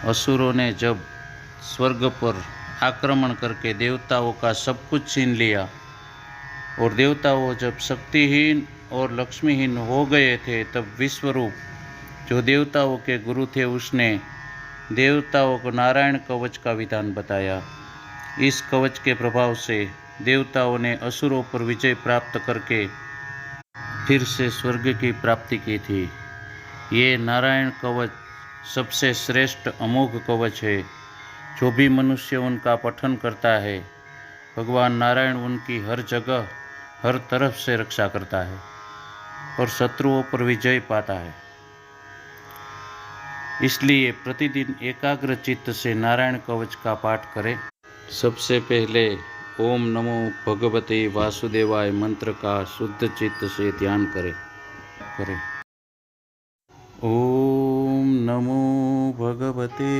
असुरों ने जब स्वर्ग पर आक्रमण करके देवताओं का सब कुछ छीन लिया और देवताओं जब शक्तिहीन और लक्ष्मीहीन हो गए थे, तब विश्वरूप जो देवताओं के गुरु थे उसने देवताओं को नारायण कवच का विधान बताया। इस कवच के प्रभाव से देवताओं ने असुरों पर विजय प्राप्त करके फिर से स्वर्ग की प्राप्ति की थी। ये नारायण कवच सबसे श्रेष्ठ अमोघ कवच है। जो भी मनुष्य उनका पठन करता है, भगवान नारायण उनकी हर जगह हर तरफ से रक्षा करता है और शत्रुओं पर विजय पाता है। इसलिए प्रतिदिन एकाग्र चित्त से नारायण कवच का पाठ करें। सबसे पहले ओम नमो भगवते वासुदेवाय मंत्र का शुद्ध चित्त से ध्यान करें। ओम नमो भगवते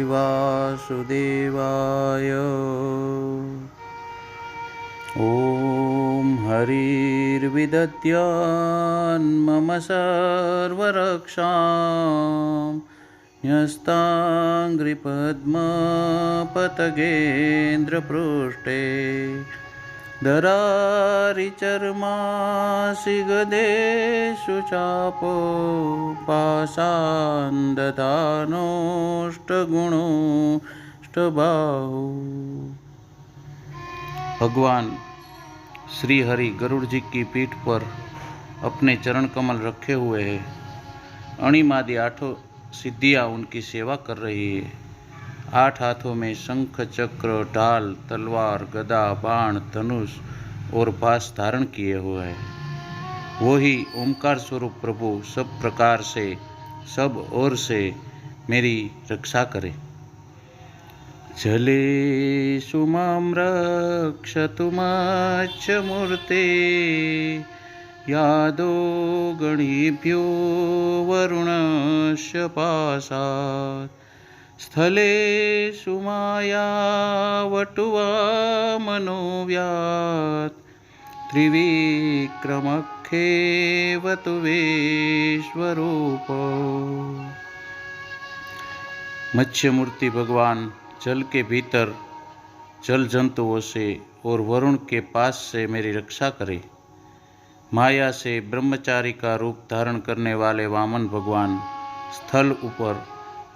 वासुदेवाय। ओम हरिर्विदध्यान् मम सर्वरक्षां न्यस्ताङ्घ्रिपद्मपतगेन्द्रपृष्ठे दरारिचर्मासि गदेषु चापो पाषाणदधानोऽष्टगुणोऽष्टबाहु। भगवान श्री हरि गरुड़ जी की पीठ पर अपने चरण कमल रखे हुए हैं। अणिमादि आठों सिद्धियाँ उनकी सेवा कर रही है। 8 हाथों में शंख, चक्र, ढाल, तलवार, गदा, बाण, धनुष और पाश धारण किए हुए है। वो ही ओंकार स्वरूप प्रभु सब प्रकार से सब ओर से मेरी रक्षा करे। जलेषु मां रक्षतु मत्स्यमूर्ते यादो गणेभ्यो वरुणस्य पाशात् स्थलेषु मायावटुवामनोव्यात् त्रिविक्रमख्येवतु विश्वरूप। मत्स्यमूर्ति भगवान जल के भीतर जल जंतुओं से और वरुण के पास से मेरी रक्षा करे। माया से ब्रह्मचारी का रूप धारण करने वाले वामन भगवान स्थल ऊपर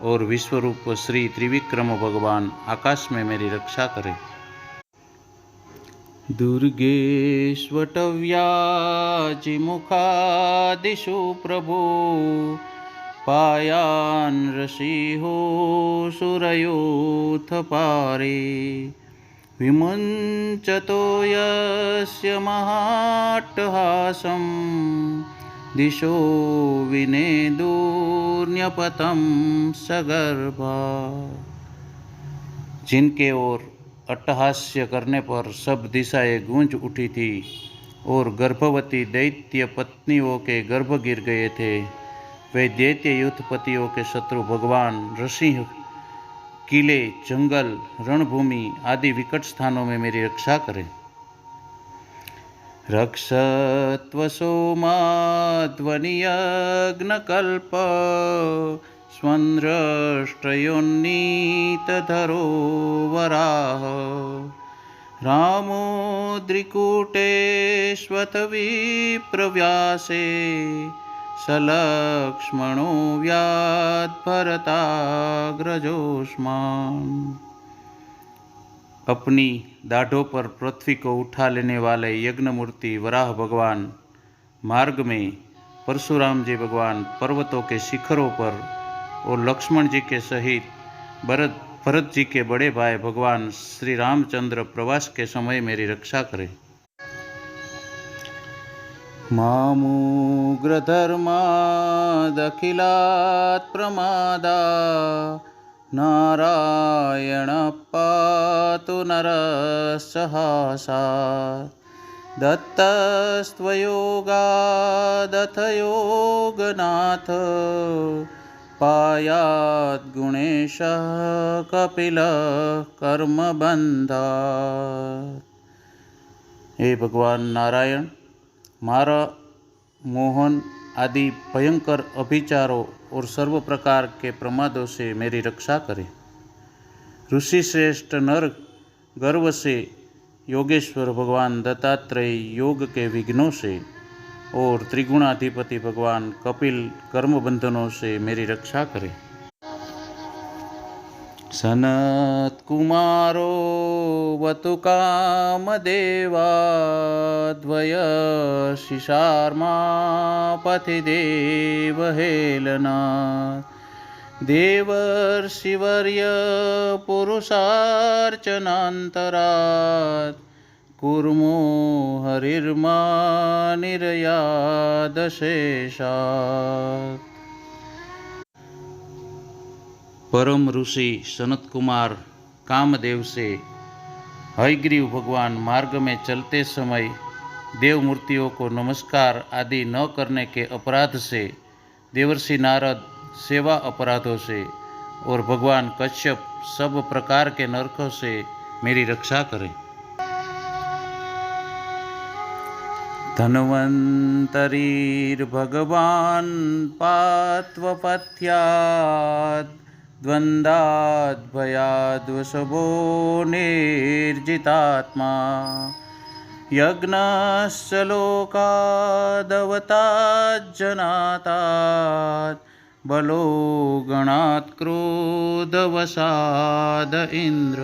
और विश्वरूप श्री त्रिविक्रम भगवान आकाश में मेरी रक्षा करे। दुर्गेष्वटव्याजिमुखादिषु प्रभो पायान् ऋषिहो सुरयोऽथ पारे विमुञ्चतो यस्य महाट्टहासं दिशो विनेदुर्न्यपतं सगर्भा। जिनके ओर अट्टहास्य करने पर सब दिशाएं गूंज उठी थी और गर्भवती दैत्य पत्नियों के गर्भ गिर गए थे, वे दैत्य युद्धपतियों के शत्रु भगवान ऋषि किले, जंगल, रणभूमि आदि विकट स्थानों में मेरी रक्षा करें। रक्षत्वसोमाध्वनियज्ञकल्प स्वन्द्रष्टयोन्नीतधरो वराह रामोद्रिकूटेष्वथ विप्रव्यासे सलक्ष्मणो व्याद्भरताग्रजोष्मान्। अपनी दाढ़ों पर पृथ्वी को उठा लेने वाले यज्ञमूर्ति वराह भगवान मार्ग में, परशुराम जी भगवान पर्वतों के शिखरों पर और लक्ष्मण जी के सहित भरत जी के बड़े भाई भगवान श्री रामचंद्र प्रवास के समय मेरी रक्षा करें। मामुग्रधर्मादखिलात् प्रमादा नारायण पातु नरसहासात् दत्तस्त्वयोगादथ योगनाथ पायात् गुणेशः कपिलः कर्मबन्धात्। हे भगवान नारायण, मारा मोहन आदि भयंकर अभिचारों और सर्व प्रकार के प्रमादों से मेरी रक्षा करे। ऋषि श्रेष्ठ नर गर्व से, योगेश्वर भगवान दत्तात्रेय योग के विघ्नों से और त्रिगुणाधिपति भगवान कपिल कर्म बंधनों से मेरी रक्षा करे। सनत कुमारो वतु कामदेवाद्वय शिशार्मा पथि देव हेलना देवर्षिवर्य पुरुषार्चनान्तरात् कुर्मो हरिर्मा निर्यादशेषात्। परम ऋषि सनत कुमार कामदेव से हयग्रीव भगवान मार्ग में चलते समय देव मूर्तियों को नमस्कार आदि न करने के अपराध से, देवर्षि नारद सेवा अपराधों से और भगवान कश्यप सब प्रकार के नरकों से मेरी रक्षा करें। धन्वन्तरीर्भगवान् पात्वपथ्यात् द्वन्द्वाद्भयाद्वशभो निर्जितात्मा यज्ञश्च लोकादवताज्जनातात् बलो गणात् क्रोधवशाद इंद्र।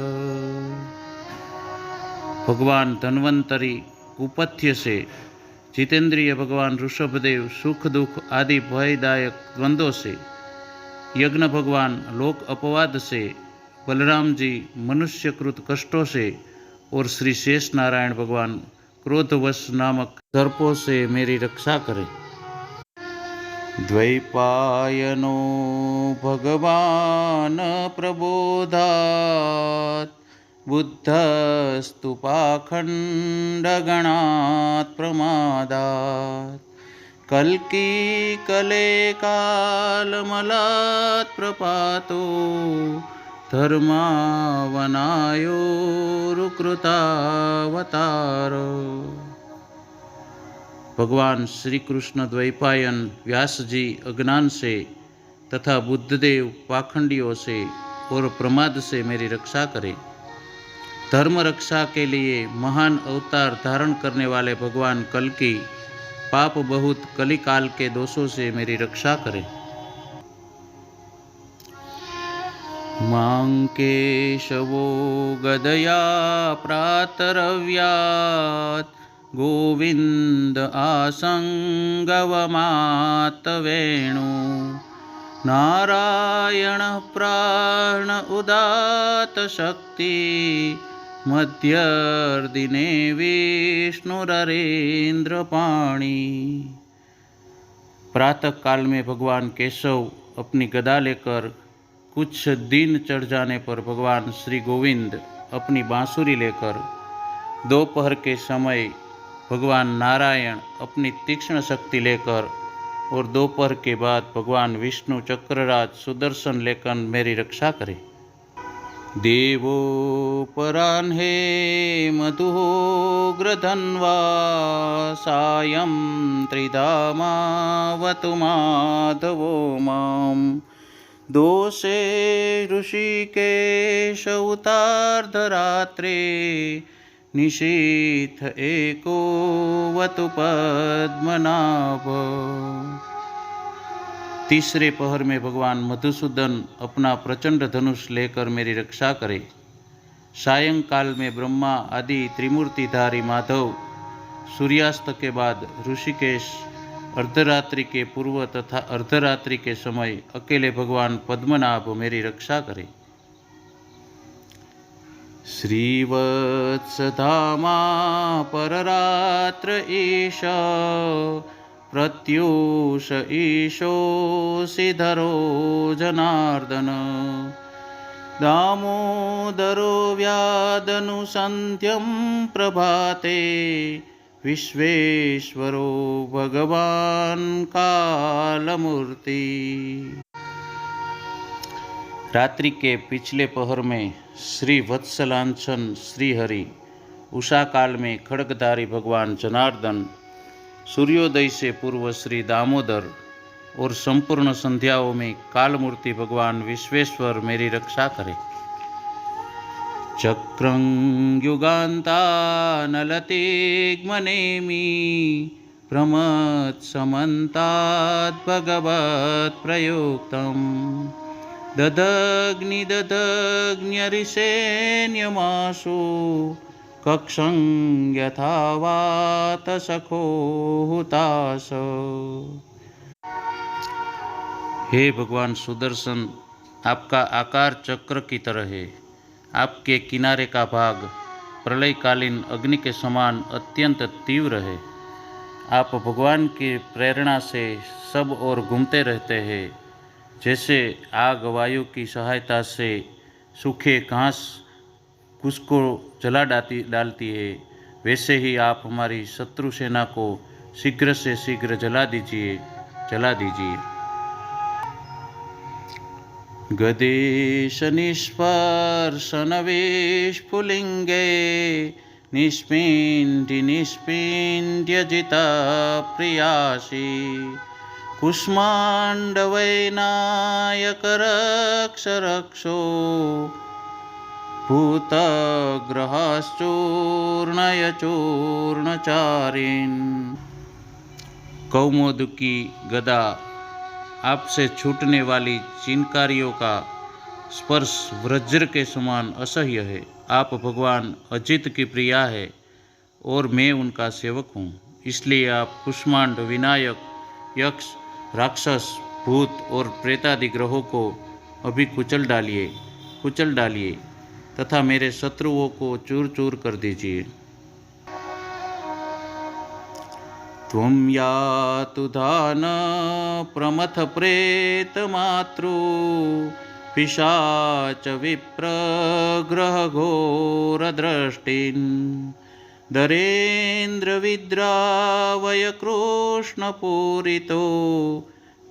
भगवान धन्वंतरी कुपथ्य से, जितेंद्रिय भगवान ऋषभदेव सुख दुख आदि भयदायक द्वंद्वों से, यज्ञ भगवान लोक अपवाद से, बलराम जी मनुष्यकृत कष्टों से और श्री शेष नारायण भगवान क्रोधवश नामक सर्पों से मेरी रक्षा करें। द्वैपायनो भगवान प्रबोधात् बुद्धस्तु पाखंडगणात् प्रमादात् कल्की कले कालमलात् प्रपातो धर्मावनायोरुकृतावतारो। भगवान श्री कृष्ण द्वैपायन व्यास जी अज्ञान से तथा बुद्धदेव पाखंडियों से और प्रमाद से मेरी रक्षा करें। धर्म रक्षा के लिए महान अवतार धारण करने वाले भगवान कल्की पाप बहुत कलिकाल के दोषों से मेरी रक्षा करें। मां केशवो गदया प्रातरव्यात् गोविंद आसंगवमात्तवेणु नारायण प्राण उदात शक्ति मध्यर्दिने विष्णुरेंद्र पाणी। प्रातः काल में भगवान केशव अपनी गदा लेकर, कुछ दिन चढ़ जाने पर भगवान श्री गोविंद अपनी बांसुरी लेकर, दोपहर के समय भगवान नारायण अपनी तीक्ष्ण शक्ति लेकर और दोपहर के बाद भगवान विष्णु चक्रराज सुदर्शन लेकर मेरी रक्षा करें। देवो पराह्ने मधुग्रधन्वा सायं त्रिधामावतु माधवो मां दोषे ऋषिकेश उतार्धरात्रे निशीथ एको वतु पद्मनाभ। तीसरे पहर में भगवान मधुसूदन अपना प्रचंड धनुष लेकर मेरी रक्षा करे। सायंकाल में ब्रह्मा आदि त्रिमूर्तिधारी माधव, सूर्यास्त के बाद ऋषिकेश, अर्धरात्रि के पूर्व तथा अर्धरात्रि के समय अकेले भगवान पद्मनाभ मेरी रक्षा करे। श्रीवत्सधामा पररात्र ईश प्रत्यूष ईशोऽसिधरो जनार्दन दामोदरो व्यादनुसन्ध्यं प्रभाते विश्वेश्वरो भगवान कालमूर्ति। रात्रि के पिछले पहर में श्री वत्सलांछन श्रीहरि, उषा काल में खड्गधारी भगवान जनार्दन, सूर्योदय से पूर्व श्री दामोदर, और संपूर्ण संध्याओं में कालमूर्ति भगवान विश्वेश्वर मेरी रक्षा करे। चक्रं युगान्तानलतिग्मनेमि प्रमत्समन्तात् भगवत्प्रयुक्तम् ददग्निददग्न्यरिसेन्यमासु कक्षं यथा वातसखो हुतास। हे भगवान सुदर्शन, आपका आकार चक्र की तरह है। आपके किनारे का भाग प्रलयकालीन अग्नि के समान अत्यंत तीव्र है। आप भगवान की प्रेरणा से सब ओर घूमते रहते हैं। जैसे आग वायु की सहायता से सूखे घास उसको जला डालती है, वैसे ही आप हमारी शत्रु सेना को शीघ्र से शीघ्र जला दीजिए। गदेश निष्पर्शनवेशपुलिंगे निष्पिंड्य जिता प्रियासी कुष्मांडवैनायक रक्ष रक्षो भूतग्रहाश्चूर्णय चूर्णचारिन्। कौमोदकी गदा आपसे छूटने वाली चिनकारियों का स्पर्श वज्र के समान असह्य है। आप भगवान अजित की प्रिया है और मैं उनका सेवक हूँ, इसलिए आप कुष्मांड, विनायक, यक्ष, राक्षस, भूत और प्रेतादि ग्रहों को अभी कुचल डालिए तथा मेरे शत्रुओं को चूर चूर कर दीजिए। त्वं यातु दान प्रमथ प्रेत मातृ पिशाच विप्रग्रह घोर दृष्टिन् दरेन्द्र विद्रावय कृष्णपूरितो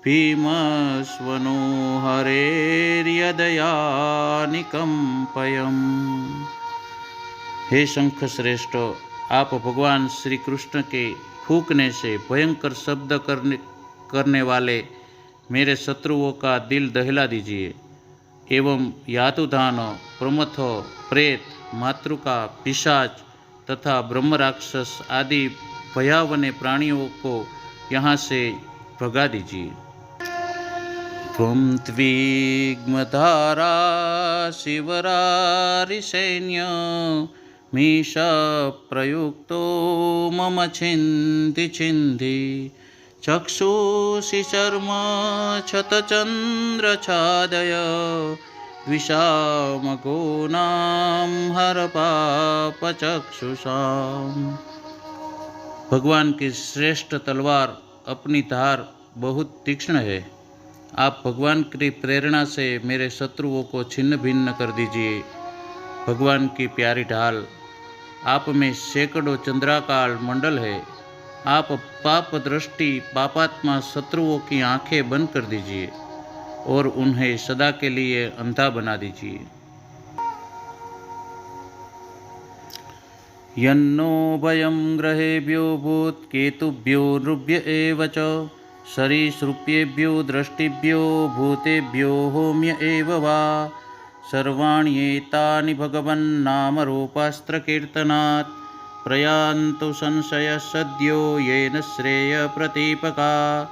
भीमस्वनो हरेर्यदयानिकम्पयम्। हे शंख श्रेष्ठ, आप भगवान श्री कृष्ण के फूंकने से भयंकर शब्द करने वाले मेरे शत्रुओं का दिल दहला दीजिए एवं यातुधान, प्रमथ, प्रेत, मातृका, पिशाच तथा ब्रह्म राक्षस आदि भयावने प्राणियों को यहाँ से भगा दीजिए। त्वं त्विग्मधारा शिवरारिसैन्य मीश प्रयुक्तो मम छिन्ति चक्षुषि चर्म क्षतचन्द्रछादय द्विषामघोनां हर पापचक्षुषाम्। भगवान की श्रेष्ठ तलवार अपनी धार बहुत तीक्ष्ण है। आप भगवान की प्रेरणा से मेरे शत्रुओं को छिन्न भिन्न कर दीजिए। भगवान की प्यारी ढाल, आप में सैकड़ों चंद्राकार मंडल है। आप पाप दृष्टि पापात्मा शत्रुओं की आंखें बंद कर दीजिए और उन्हें सदा के लिए अंधा बना दीजिए। यन्नो भयं ग्रहेभ्यो भूतकेतुभ्यो नृभ्य एव च सरीसृपेभ्यो दृष्टिभ्यो भूतेभ्यो होम्य एव वा सर्वाण्येतानि भगवन्नामरूपास्त्रकीर्तनात् प्रयान्तु संशयः सद्यो येन श्रेयप्रतीपका।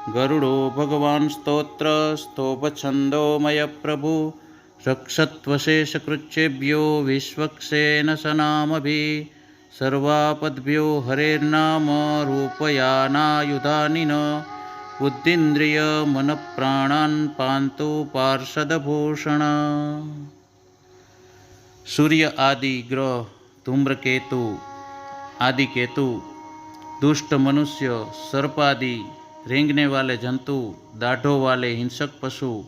गरुडो भगवान् स्तोत्रस्तोपछन्दोमय प्रभु रक्षत्वशेषकृच्छेभ्यो विश्वक्सेन सनामभिः सर्वापद्भ्यो हरेर्नाम रूपयानायुधानि न बुद्धिन्द्रिय मन प्राणान् पान्तु पार्षदभूषण। सूर्य आदि ग्रह, धूम्रकेतु आदि केतु, दुष्ट मनुष्य, सर्प आदि रेंगने वाले जंतु, दाढ़ों वाले हिंसक पशु,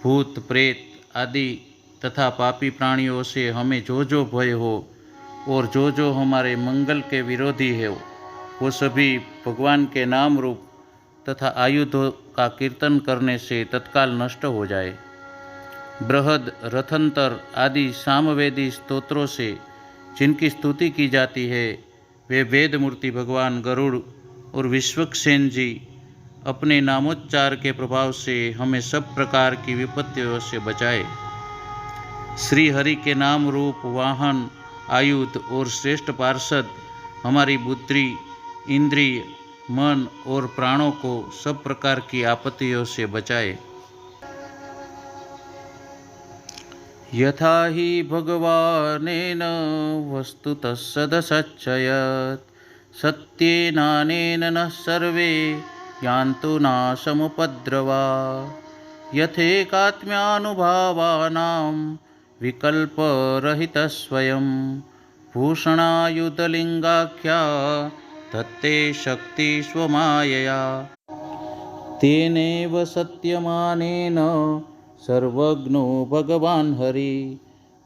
भूत प्रेत आदि तथा पापी प्राणियों से हमें जो जो भय हो और जो जो हमारे मंगल के विरोधी है, वो सभी भगवान के नाम रूप तथा आयुधों का कीर्तन करने से तत्काल नष्ट हो जाए। बृहद, रथंतर आदि सामवेदी स्तोत्रों से जिनकी स्तुति की जाती है, वे वेद मूर्ति भगवान गरुड़ और विश्वक्सेन जी अपने नामोच्चार के प्रभाव से हमें सब प्रकार की विपत्तियों से बचाए। श्री हरि के नाम रूप वाहन, आयुध और श्रेष्ठ पार्षद हमारी बुद्धि, इंद्रिय, मन और प्राणों को सब प्रकार की आपत्तियों से बचाए। यथा हि भगवानेन वस्तुतः सदसच्चयत् सत्येनानेन नः सर्वे यान्तु नाशमुपद्रवा। यथेकात्म्यानुभावानां विकल्परहितस्वयं भूषणायुधलिङ्गाख्या दत्ते शक्ति स्वमायया। तेनेव सत्यमानेन सर्वज्ञो भगवान् हरि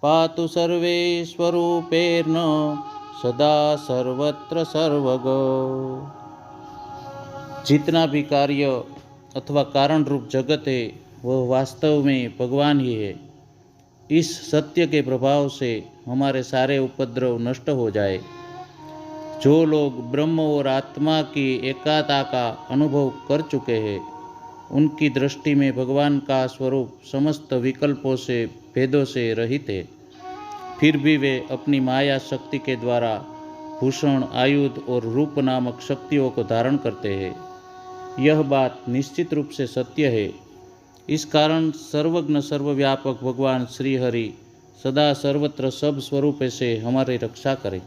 पातु सर्वेश्वरूपेण सदा सर्वत्र सर्वग। जितना भी कार्य अथवा कारण रूप जगत है वह वास्तव में भगवान ही है। इस सत्य के प्रभाव से हमारे सारे उपद्रव नष्ट हो जाए। जो लोग ब्रह्म और आत्मा की एकाता का अनुभव कर चुके हैं उनकी दृष्टि में भगवान का स्वरूप समस्त विकल्पों से, भेदों से रहित है। फिर भी वे अपनी माया शक्ति के द्वारा भूषण, आयुध और रूप नामक शक्तियों को धारण करते हैं। यह बात निश्चित रूप से सत्य है। इस कारण सर्वज्ञ सर्वव्यापक भगवान श्री हरि सदा सर्वत्र सब स्वरूप से हमारी रक्षा करें।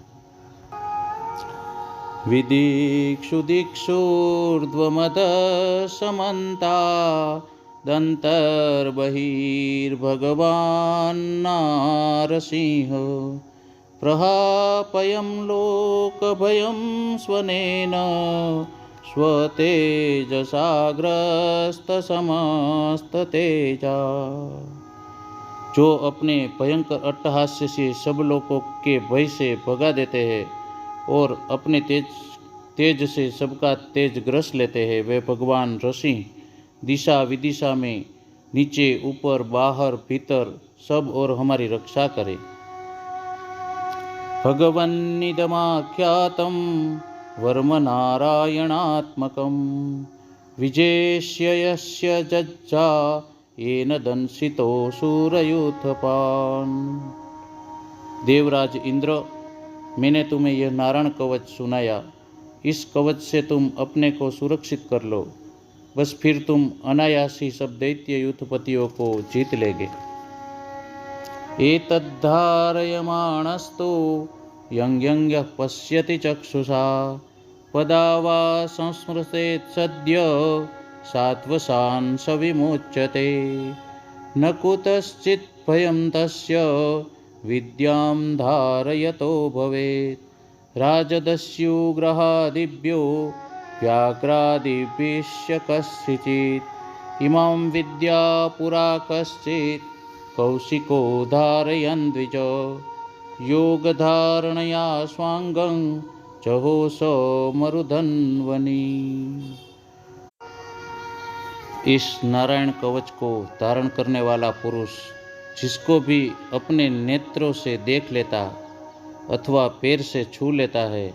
विदिक्षु दिक्षुर्ध्वमतः समन्ता दन्तर्बहिर्भगवान् नारसिंह प्रहापयं लोकभयं स्वनेन स्वतेजसाग्रस्तसमस्ततेजा। जो अपने भयंकर अट्टहास्य से सब लोगों के भय से भगा देते हैं और अपने तेज से सबका तेज ग्रस लेते हैं, वे भगवान ऋषि दिशा विदिशा में, नीचे ऊपर बाहर भीतर सब और हमारी रक्षा करें। भगवन्निदमाख्यातं वर्म नारायणात्मकं विजेष्य यस्य जज्जा येन दंसितो सूरयूथपान्। देवराज इंद्र, मैंने तुम्हें यह नारायण कवच सुनाया। इस कवच से तुम अपने को सुरक्षित कर लो, बस फिर तुम अनायासी सब दैत्य युद्धपतियों को जीत लेगे। एतद्धारयमाणस्तु यं पश्यति चक्षुषा पदा वा संस्मृतेत् सद्य सात्वशान् स विमुच्यते। न कुतश्चित् भयं तस्य विद्यां धारयतो भवेत्। राजदस्युग्रहादिभ्यो व्याघ्रादिभ्यश्च कस्यचित् इमां विद्या पुरा कश्चित् कौशिको धारयन् द्विज। योगधारणया स्वांगं जहोस मरुधन्वनी। इस नारायण कवच को धारण करने वाला पुरुष जिसको भी अपने नेत्रों से देख लेता अथवा पैर से छू लेता है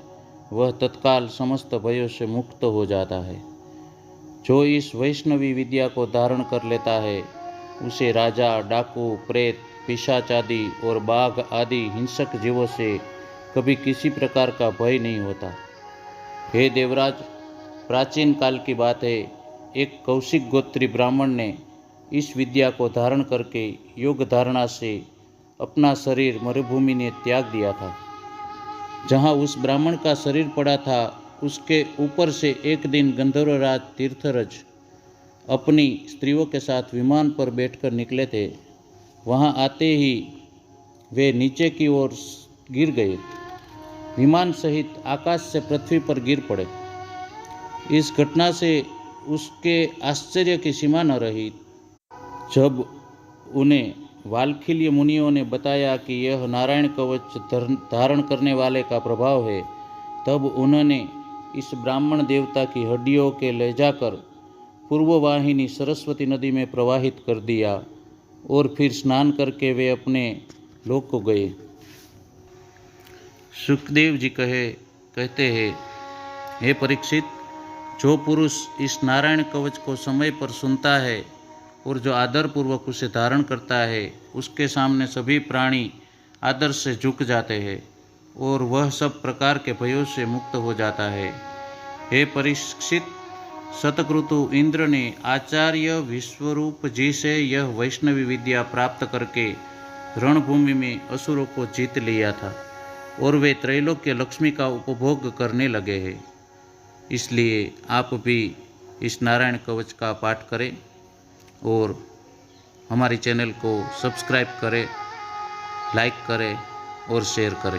वह तत्काल समस्त भयों से मुक्त हो जाता है। जो इस वैष्णवी विद्या को धारण कर लेता है उसे राजा, डाकू, प्रेत, पिशाच आदि और बाघ आदि हिंसक जीवों से कभी किसी प्रकार का भय नहीं होता। हे देवराज, प्राचीन काल की बात है, एक कौशिक गोत्री ब्राह्मण ने इस विद्या को धारण करके योग धारणा से अपना शरीर मरुभूमि ने त्याग दिया था। जहाँ उस ब्राह्मण का शरीर पड़ा था उसके ऊपर से एक दिन गंधर्वराज तीर्थरज अपनी स्त्रियों के साथ विमान पर बैठकर निकले थे। वहाँ आते ही वे नीचे की ओर गिर गए, विमान सहित आकाश से पृथ्वी पर गिर पड़े। इस घटना से उसके आश्चर्य की सीमा न रही। जब उन्हें वाल्खिल्य मुनियों ने बताया कि यह नारायण कवच धारण करने वाले का प्रभाव है, तब उन्होंने इस ब्राह्मण देवता की हड्डियों के ले जाकर पूर्ववाहिनी सरस्वती नदी में प्रवाहित कर दिया और फिर स्नान करके वे अपने लोक को गए। सुखदेव जी कहते हैं, हे परीक्षित, जो पुरुष इस नारायण कवच को समय पर सुनता है और जो आदरपूर्वक उसे धारण करता है, उसके सामने सभी प्राणी आदर से झुक जाते हैं और वह सब प्रकार के भयों से मुक्त हो जाता है। हे परीक्षित, शतक्रतु इंद्र ने आचार्य विश्वरूप जी से यह वैष्णवी विद्या प्राप्त करके रणभूमि में असुरों को जीत लिया था और वे त्रैलोक्य लक्ष्मी का उपभोग करने लगे हैं। इसलिए आप भी इस नारायण कवच का पाठ करें और हमारे चैनल को सब्सक्राइब करें, लाइक करें और शेयर करें।